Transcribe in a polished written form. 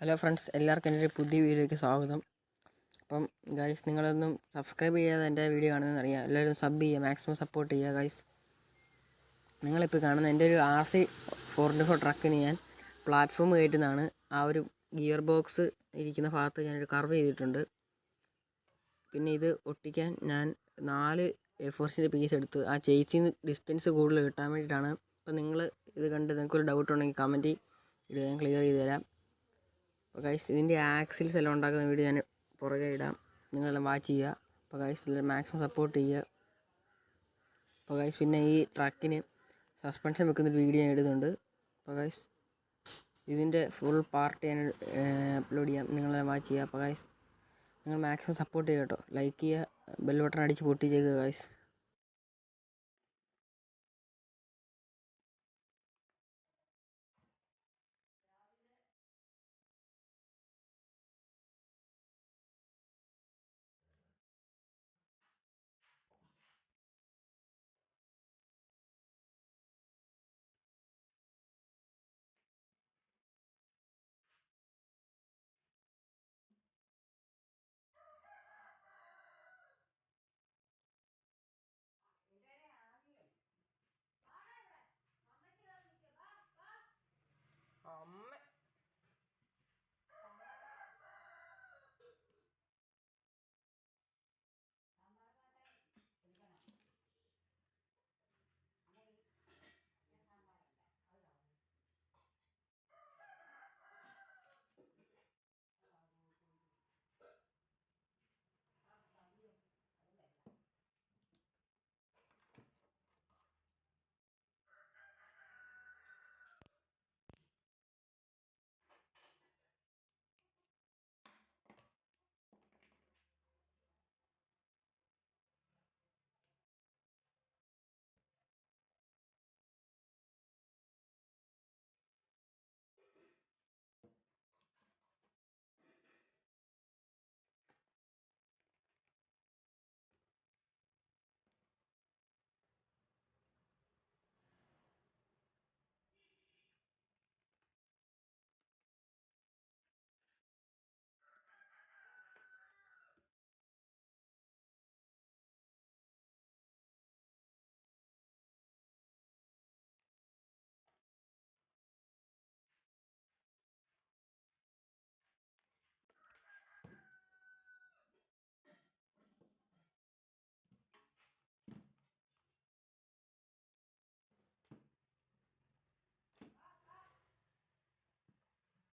Hello friends, എല്ലാവർക്കും എൻ്റെ ഒരു പുതിയ വീഡിയോയ്ക്ക് സ്വാഗതം. അപ്പം ഗൈസ്, നിങ്ങളൊന്നും സബ്സ്ക്രൈബ് ചെയ്യാതെ എൻ്റെ വീഡിയോ കാണുന്നതെന്ന് അറിയാം. എല്ലാവരും സബ് ചെയ്യുക, മാക്സിമം സപ്പോർട്ട് ചെയ്യുക ഗൈസ്. നിങ്ങളിപ്പോൾ കാണുന്ന എൻ്റെ ഒരു RC424 ട്രക്കിന് ഞാൻ പ്ലാറ്റ്ഫോം കയറ്റുന്നതാണ്. ആ ഒരു ഗിയർ ബോക്സ് ഇരിക്കുന്ന ഭാഗത്ത് ഞാനൊരു കർവ് ചെയ്തിട്ടുണ്ട്. പിന്നെ ഇത് ഒട്ടിക്കാൻ ഞാൻ 4 A4 ഷീറ്റ് പീസ് എടുത്ത് ആ ചേച്ചിന്ന് ഡിസ്റ്റൻസ് കൂടുതൽ കിട്ടാൻ വേണ്ടിയിട്ടാണ്. അപ്പം നിങ്ങൾ ഇത് കണ്ട് നിങ്ങൾക്കൊരു ഡൗട്ട് ഉണ്ടെങ്കിൽ കമൻറ്റ് ഇടുക, ഞാൻ ക്ലിയർ ചെയ്ത് തരാം. അപ്പോൾ ഗൈസ്, ഇതിൻ്റെ ആക്സിൽസ് എല്ലാം ഉണ്ടാക്കുന്ന വീഡിയോ ഞാൻ പുറകെ ഇടാം, നിങ്ങളെല്ലാം വാച്ച് ചെയ്യുക. അപ്പോൾ ഗൈസ്, മാക്സിമം സപ്പോർട്ട് ചെയ്യുക. അപ്പോൾ ഗൈസ്, പിന്നെ ഈ ട്രക്കിന് സസ്പെൻഷൻ വെക്കുന്നൊരു വീഡിയോ ഞാൻ ഇടുന്നുണ്ട്. അപ്പോൾ ഗൈസ്, ഇതിൻ്റെ ഫുൾ പാർട്ട് ഞാൻ അപ്ലോഡ് ചെയ്യാം, നിങ്ങളെല്ലാം വാച്ച് ചെയ്യുക. അപ്പോൾ ഗൈസ്, നിങ്ങൾ മാക്സിമം സപ്പോർട്ട് ചെയ്യുക കേട്ടോ. ലൈക്ക് ചെയ്യുക, ബെൽ ബട്ടൺ അടിച്ച് പൊട്ടിച്ചേക്കുക ഗൈസ്.